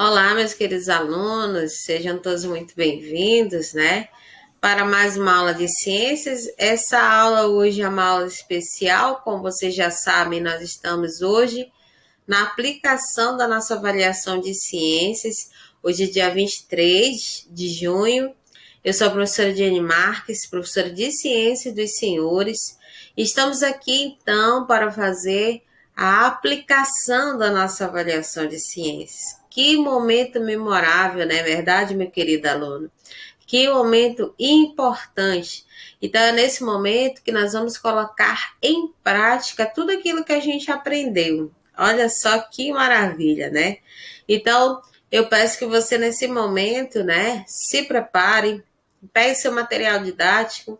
Olá, meus queridos alunos, sejam todos muito bem-vindos, né? Para mais uma aula de ciências. Essa aula hoje é uma aula especial, como vocês já sabem, nós estamos hoje na aplicação da nossa avaliação de ciências. Hoje é dia 23 de junho. Eu sou a professora Jenny Marques, professora de ciências dos senhores. Estamos aqui, então, para fazer a aplicação da nossa avaliação de ciências. Que momento memorável, não é verdade, meu querido aluno? Que momento importante. Então, é nesse momento que nós vamos colocar em prática tudo aquilo que a gente aprendeu. Olha só que maravilha, né? Então, eu peço que você, nesse momento, né, se prepare, pegue seu material didático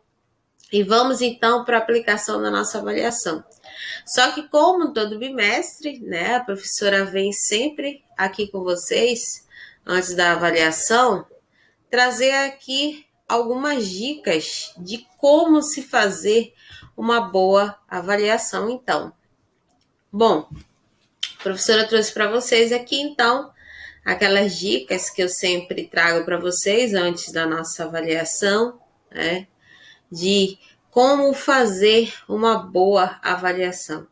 e vamos, então, para a aplicação da nossa avaliação. Só que, como todo bimestre, né, a professora vem sempre aqui com vocês, antes da avaliação, trazer aqui algumas dicas de como se fazer uma boa avaliação, então. Bom, a professora trouxe para vocês aqui, então, aquelas dicas que eu sempre trago para vocês antes da nossa avaliação, né, de como fazer uma boa avaliação.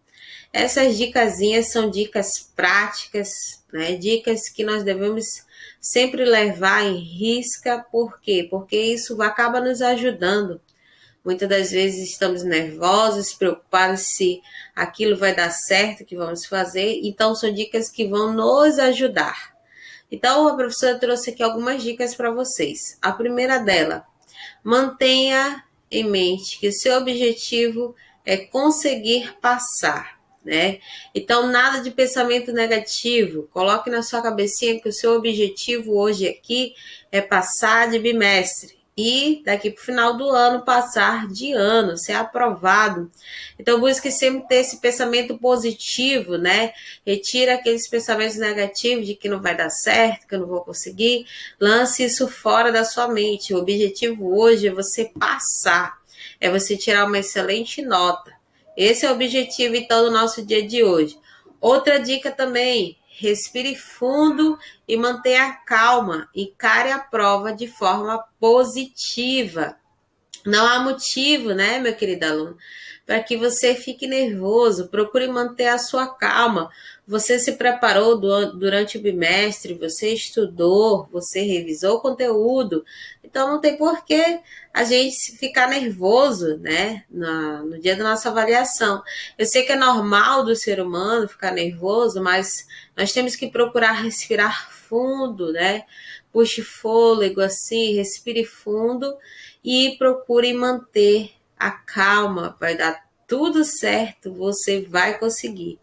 Essas dicasinhas são dicas práticas, né? Dicas que nós devemos sempre levar em risca. Por quê? Porque isso acaba nos ajudando. Muitas das vezes estamos nervosos, preocupados se aquilo vai dar certo, que vamos fazer. Então, são dicas que vão nos ajudar. Então, a professora trouxe aqui algumas dicas para vocês. A primeira dela, mantenha em mente que o seu objetivo é conseguir passar, né? Então, nada de pensamento negativo. Coloque na sua cabecinha que o seu objetivo hoje aqui é passar de bimestre e daqui para o final do ano passar de ano, ser aprovado. Então, busque sempre ter esse pensamento positivo, né? Retira aqueles pensamentos negativos de que não vai dar certo, que eu não vou conseguir. Lance isso fora da sua mente. O objetivo hoje é você passar, é você tirar uma excelente nota. Esse é o objetivo, então, do nosso dia de hoje. Outra dica também, respire fundo e mantenha a calma. Encare a prova de forma positiva. Não há motivo, né, meu querido aluno, para que você fique nervoso. Procure manter a sua calma. Você se preparou durante o bimestre, você estudou, você revisou o conteúdo. Então, não tem por que a gente ficar nervoso, né, no dia da nossa avaliação. Eu sei que é normal do ser humano ficar nervoso, mas nós temos que procurar respirar fundo, né? Puxe fôlego assim, respire fundo e procure manter a calma, vai dar tudo certo, você vai conseguir.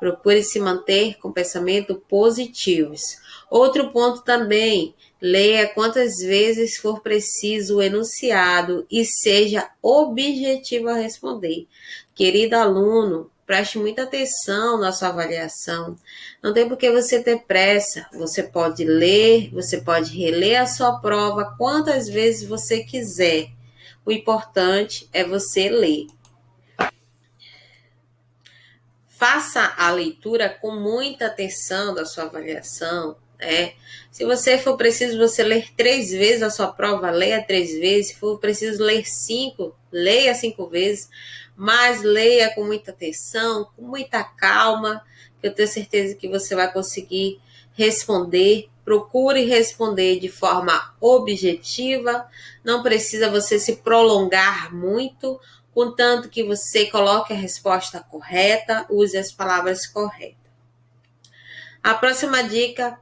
Procure se manter com pensamentos positivos. Outro ponto também, leia quantas vezes for preciso o enunciado e seja objetivo a responder. Querido aluno, preste muita atenção na sua avaliação. Não tem por que você ter pressa. Você pode ler, você pode reler a sua prova quantas vezes você quiser. O importante é você ler. Faça a leitura com muita atenção da sua avaliação, né? Se você for preciso você ler 3 vezes a sua prova, leia 3 vezes. Se for preciso ler 5, leia 5 vezes. Mas leia com muita atenção, com muita calma, que eu tenho certeza que você vai conseguir responder. Procure responder de forma objetiva. Não precisa você se prolongar muito, contanto que você coloque a resposta correta, use as palavras corretas. A próxima dica,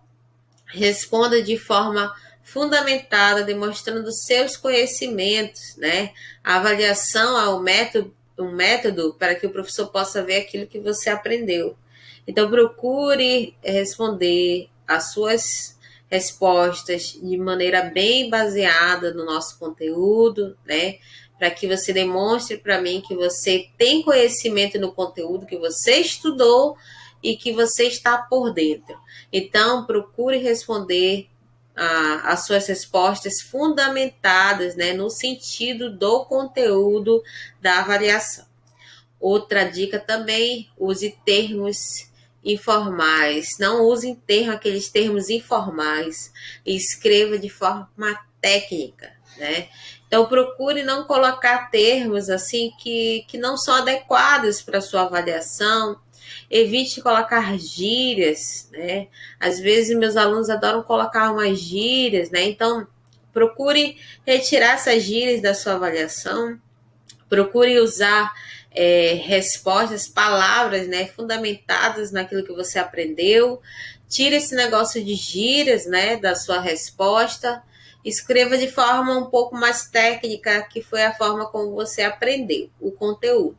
responda de forma fundamentada, demonstrando seus conhecimentos, né? A avaliação é um método para que o professor possa ver aquilo que você aprendeu. Então, procure responder as suas respostas de maneira bem baseada no nosso conteúdo, né? Para que você demonstre para mim que você tem conhecimento no conteúdo que você estudou e que você está por dentro. Então, procure responder as suas respostas fundamentadas, né, no sentido do conteúdo da avaliação. Outra dica também, use termos informais, não use aqueles termos informais, e escreva de forma técnica, né? Então, procure não colocar termos assim que não são adequados para a sua avaliação. Evite colocar gírias, né? Às vezes, meus alunos adoram colocar umas gírias, né? Então, procure retirar essas gírias da sua avaliação. Procure usar respostas, palavras, né, fundamentadas naquilo que você aprendeu. Tire esse negócio de gírias, né, da sua resposta. Escreva de forma um pouco mais técnica, que foi a forma como você aprendeu o conteúdo,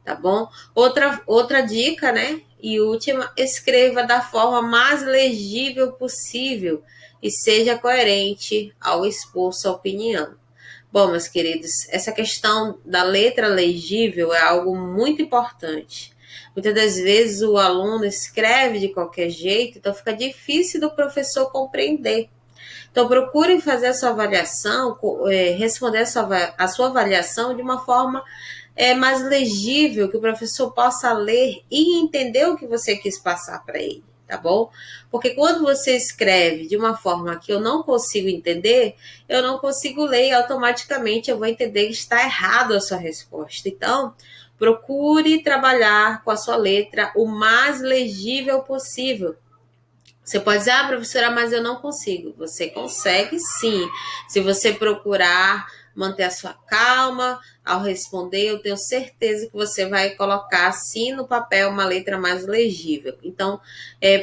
tá bom? Outra dica, né, e última, escreva da forma mais legível possível e seja coerente ao expor sua opinião. Bom, meus queridos, essa questão da letra legível é algo muito importante. Muitas das vezes o aluno escreve de qualquer jeito, então fica difícil do professor compreender. Então, procure fazer a sua avaliação, responder a sua avaliação de uma forma mais legível, que o professor possa ler e entender o que você quis passar para ele, tá bom? Porque quando você escreve de uma forma que eu não consigo entender, eu não consigo ler e automaticamente eu vou entender que está errado a sua resposta. Então, procure trabalhar com a sua letra o mais legível possível. Você pode dizer, professora, mas eu não consigo. Você consegue sim. Se você procurar manter a sua calma ao responder, eu tenho certeza que você vai colocar sim no papel uma letra mais legível. Então,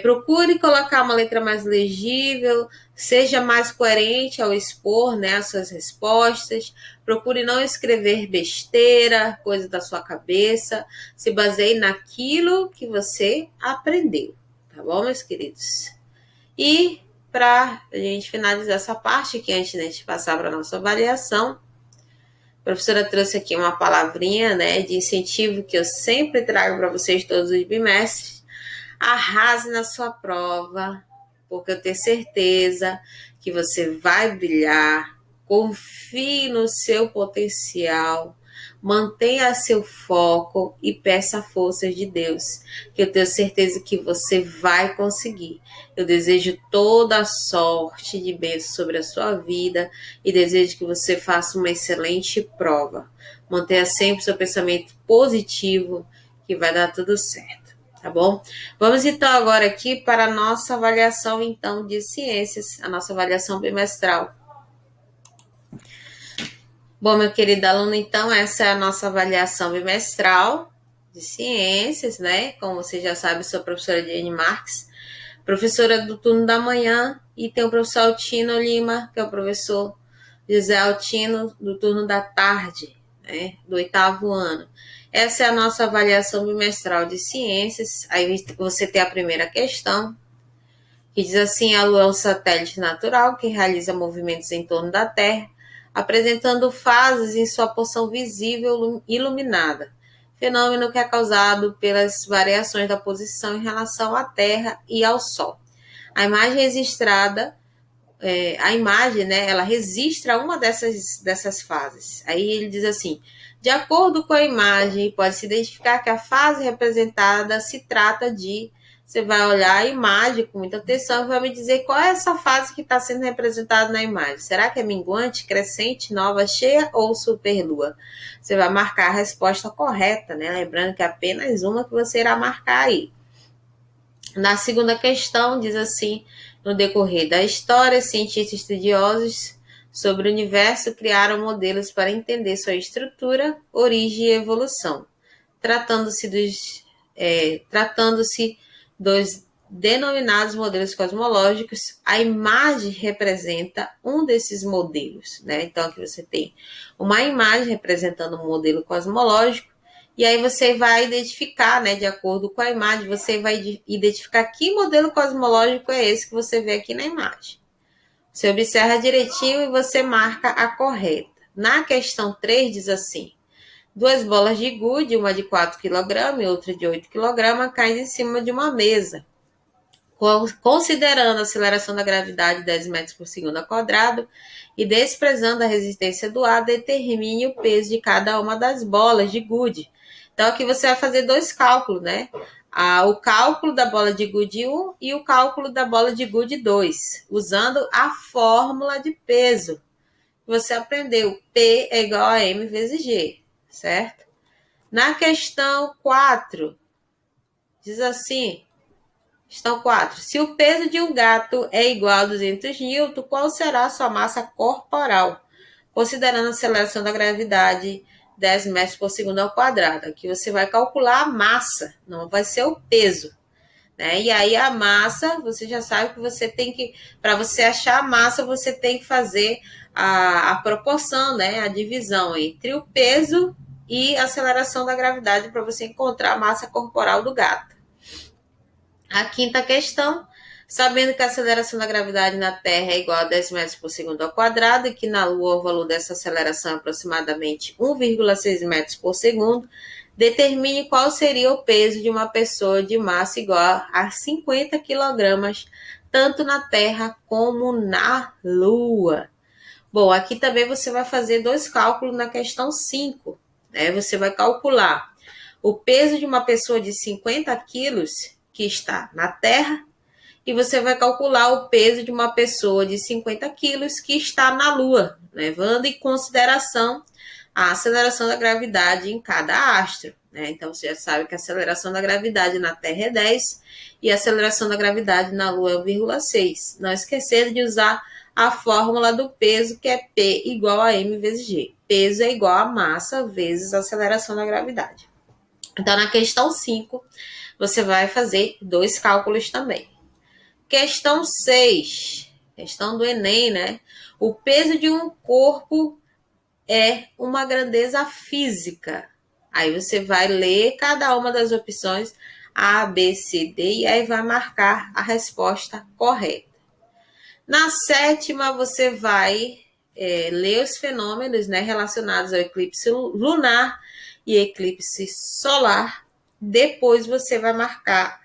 procure colocar uma letra mais legível, seja mais coerente ao expor, né, as suas respostas. Procure não escrever besteira, coisa da sua cabeça. Se baseie naquilo que você aprendeu. Tá bom, meus queridos? E para a gente finalizar essa parte aqui, antes de a gente passar para a nossa avaliação, a professora trouxe aqui uma palavrinha, né, de incentivo que eu sempre trago para vocês todos os bimestres. Arrase na sua prova, porque eu tenho certeza que você vai brilhar. Confie no seu potencial. Mantenha seu foco e peça forças de Deus, que eu tenho certeza que você vai conseguir. Eu desejo toda a sorte de bênção sobre a sua vida e desejo que você faça uma excelente prova. Mantenha sempre seu pensamento positivo, que vai dar tudo certo, tá bom? Vamos então agora aqui para a nossa avaliação então de ciências, a nossa avaliação bimestral. Bom, meu querido aluno, então essa é a nossa avaliação bimestral de ciências, né? Como você já sabe, sou a professora Diane Marques, professora do turno da manhã, e tem o professor Altino Lima, que é o professor José Altino, do turno da tarde, né? Do 8º ano. Essa é a nossa avaliação bimestral de ciências. Aí você tem a primeira questão, que diz assim: a Lua é um satélite natural que realiza movimentos em torno da Terra, apresentando fases em sua porção visível iluminada, fenômeno que é causado pelas variações da posição em relação à Terra e ao Sol. A imagem registrada, né, ela registra uma dessas fases. Aí ele diz assim: de acordo com a imagem, pode-se identificar que a fase representada se trata de... Você vai olhar a imagem com muita atenção e vai me dizer qual é essa fase que está sendo representada na imagem. Será que é minguante, crescente, nova, cheia ou superlua? Você vai marcar a resposta correta, né? Lembrando que é apenas uma que você irá marcar aí. Na segunda questão, diz assim: no decorrer da história, cientistas estudiosos sobre o universo criaram modelos para entender sua estrutura, origem e evolução. Tratando-se dos denominados modelos cosmológicos, a imagem representa um desses modelos, né? Então, aqui você tem uma imagem representando um modelo cosmológico, e aí você vai identificar, né, de acordo com a imagem, você vai identificar que modelo cosmológico é esse que você vê aqui na imagem. Você observa direitinho e você marca a correta. Na questão 3 diz assim: duas bolas de gude, uma de 4 kg e outra de 8 kg, caem em cima de uma mesa. Considerando a aceleração da gravidade de 10 metros por segundo ao quadrado e desprezando a resistência do ar, determine o peso de cada uma das bolas de gude. Então, aqui você vai fazer dois cálculos, né? o cálculo da bola de gude 1 e o cálculo da bola de gude 2, usando a fórmula de peso. Você aprendeu, P é igual a M vezes G, certo? Na questão 4, diz assim, questão 4, se o peso de um gato é igual a 200 N, qual será a sua massa corporal? Considerando a aceleração da gravidade 10 metros por segundo ao quadrado. Aqui você vai calcular a massa, não vai ser o peso. Né? E aí a massa, você já sabe que você tem que, para você achar a massa, você tem que fazer a proporção, né? A divisão entre o peso e a aceleração da gravidade para você encontrar a massa corporal do gato. A quinta questão, sabendo que a aceleração da gravidade na Terra é igual a 10 metros por segundo ao quadrado e que na Lua o valor dessa aceleração é aproximadamente 1,6 metros por segundo, determine qual seria o peso de uma pessoa de massa igual a 50 kg, tanto na Terra como na Lua. Bom, aqui também você vai fazer dois cálculos na questão 5. Né? Você vai calcular o peso de uma pessoa de 50 quilos que está na Terra e você vai calcular o peso de uma pessoa de 50 quilos que está na Lua, levando em consideração a aceleração da gravidade em cada astro. Né? Então, você já sabe que a aceleração da gravidade na Terra é 10 e a aceleração da gravidade na Lua é 1,6. Não esquecer de usar a fórmula do peso, que é P igual a M vezes G. Peso é igual a massa vezes a aceleração da gravidade. Então, na questão 5, você vai fazer dois cálculos também. Questão 6, questão do Enem, né? O peso de um corpo é uma grandeza física. Aí você vai ler cada uma das opções A, B, C, D e aí vai marcar a resposta correta. Na 7ª, você vai ler os fenômenos, né, relacionados ao eclipse lunar e eclipse solar. Depois você vai marcar,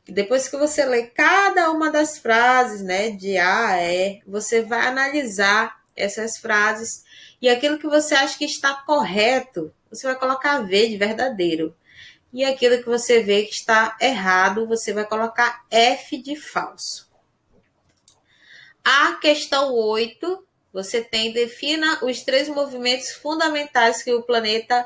depois que você lê cada uma das frases, né, de A a E, você vai analisar essas frases e aquilo que você acha que está correto, você vai colocar V de verdadeiro. E aquilo que você vê que está errado, você vai colocar F de falso. A questão 8, você tem, defina os 3 movimentos fundamentais que o planeta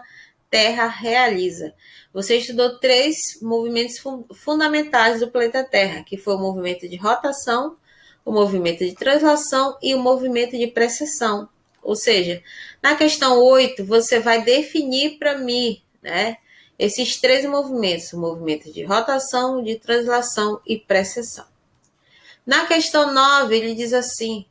Terra realiza. Você estudou 3 movimentos fundamentais do planeta Terra, que foi o movimento de rotação, o movimento de translação e o movimento de precessão. Ou seja, na questão 8, você vai definir para mim, né, esses 3 movimentos, o movimento de rotação, de translação e precessão. Na questão 9, ele diz assim,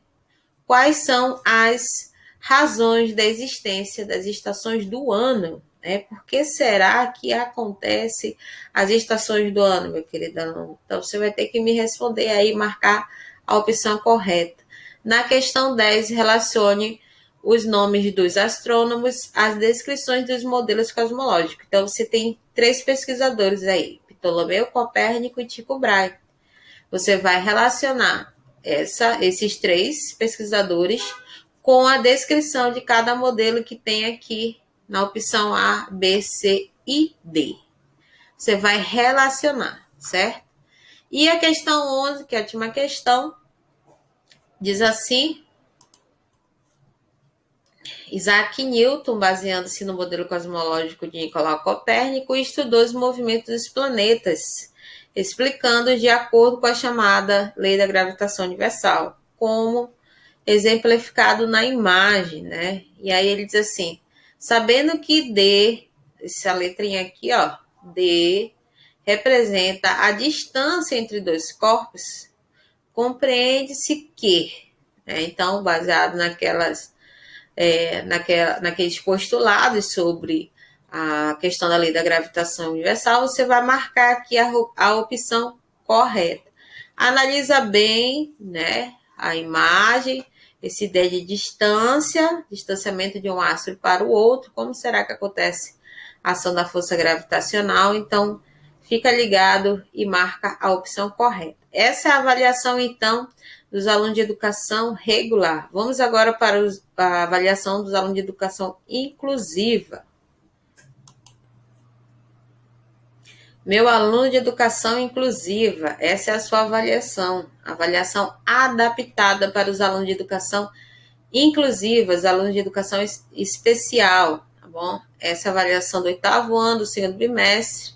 quais são as razões da existência das estações do ano? Né? Por que será que acontece as estações do ano, meu querido aluno? Então, você vai ter que me responder aí, marcar a opção correta. Na questão 10, relacione os nomes dos astrônomos às descrições dos modelos cosmológicos. Então, você tem 3 pesquisadores aí, Ptolomeu, Copérnico e Tycho Brahe. Você vai relacionar esses 3 pesquisadores com a descrição de cada modelo que tem aqui na opção A, B, C e D. Você vai relacionar, certo? E a questão 11, que é a última questão, diz assim, Isaac Newton, baseando-se no modelo cosmológico de Nicolau Copérnico, estudou os movimentos dos planetas, explicando de acordo com a chamada lei da gravitação universal, como exemplificado na imagem, né? E aí ele diz assim, sabendo que D, essa letrinha aqui, ó, D, representa a distância entre 2 corpos, compreende-se que, né? Então, baseado naqueles postulados sobre a questão da lei da gravitação universal, você vai marcar aqui a opção correta. Analisa bem, né, a imagem, essa ideia de distanciamento de um astro para o outro, como será que acontece a ação da força gravitacional. Então, fica ligado e marca a opção correta. Essa é a avaliação, então, dos alunos de educação regular. Vamos agora para a avaliação dos alunos de educação inclusiva. Meu aluno de educação inclusiva, essa é a sua avaliação adaptada para os alunos de educação inclusiva, os alunos de educação especial, tá bom? Essa é a avaliação do 8º ano, do 2º bimestre.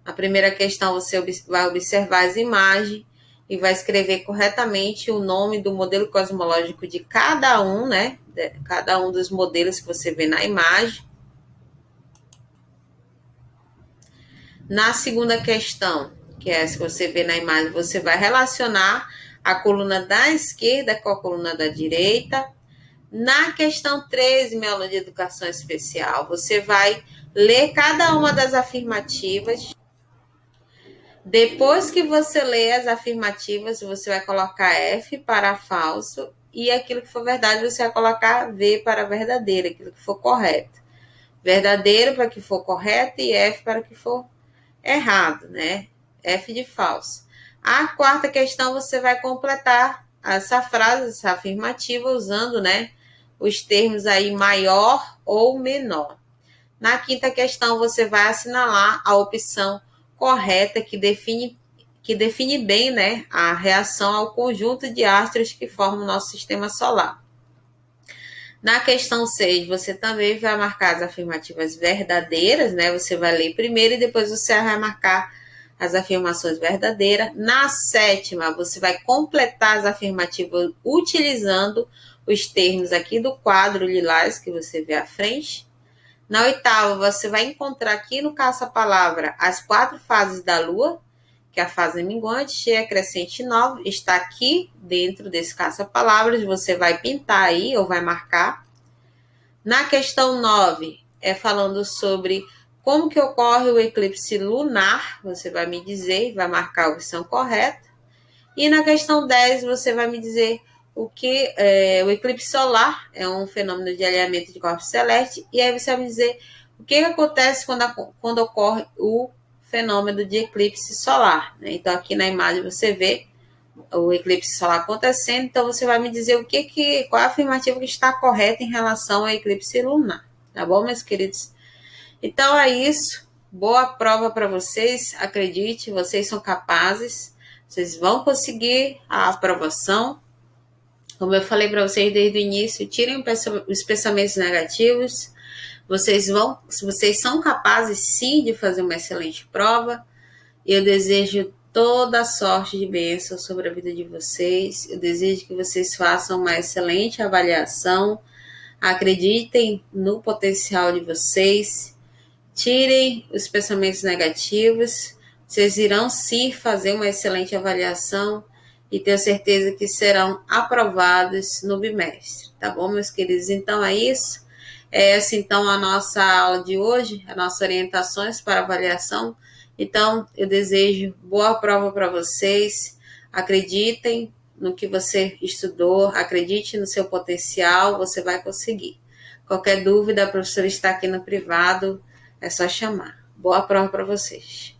A primeira questão você vai observar as imagens e vai escrever corretamente o nome do modelo cosmológico de cada um, né? Cada um dos modelos que você vê na imagem. Na segunda questão, que é essa que você vê na imagem, você vai relacionar a coluna da esquerda com a coluna da direita. Na questão 13, meu aluno de educação especial, você vai ler cada uma das afirmativas. Depois que você lê as afirmativas, você vai colocar F para falso e aquilo que for verdade, você vai colocar V para verdadeiro, aquilo que for correto. Verdadeiro para que for correto e F para que for errado, né? F de falso. A quarta questão, você vai completar essa frase, essa afirmativa, usando, né, os termos aí maior ou menor. Na quinta questão, você vai assinalar a opção correta que define bem, né, a reação ao conjunto de astros que formam o nosso sistema solar. Na questão 6, você também vai marcar as afirmativas verdadeiras, né? Você vai ler primeiro e depois você vai marcar as afirmações verdadeiras. Na 7ª, você vai completar as afirmativas utilizando os termos aqui do quadro lilás que você vê à frente. Na 8ª, você vai encontrar aqui no caça-palavra as 4 fases da Lua, que é a fase minguante, cheia, crescente e nova, está aqui dentro desse caça-palavras, você vai pintar aí ou vai marcar. Na questão 9, é falando sobre como que ocorre o eclipse lunar, você vai me dizer, vai marcar a opção correta. E na questão 10, você vai me dizer o que o eclipse solar é um fenômeno de alinhamento de corpos celestes, e aí você vai me dizer o que acontece quando ocorre o fenômeno de eclipse solar, né? Então, aqui na imagem você vê o eclipse solar acontecendo, então você vai me dizer qual é a afirmativa que está correta em relação ao eclipse lunar, tá bom, meus queridos? Então é isso, boa prova para vocês, acredite, vocês são capazes, vocês vão conseguir a aprovação. Como eu falei para vocês desde o início, tirem os pensamentos negativos, vocês são capazes sim de fazer uma excelente prova. Eu desejo toda a sorte de bênção sobre a vida de vocês. Eu desejo que vocês façam uma excelente avaliação. Acreditem no potencial de vocês. Tirem os pensamentos negativos. Vocês irão sim fazer uma excelente avaliação e tenho certeza que serão aprovados no bimestre. Tá bom, meus queridos? Então é isso. Essa então a nossa aula de hoje, as nossas orientações para avaliação. Então, eu desejo boa prova para vocês. Acreditem no que você estudou, acredite no seu potencial, você vai conseguir. Qualquer dúvida, a professora está aqui no privado, é só chamar. Boa prova para vocês.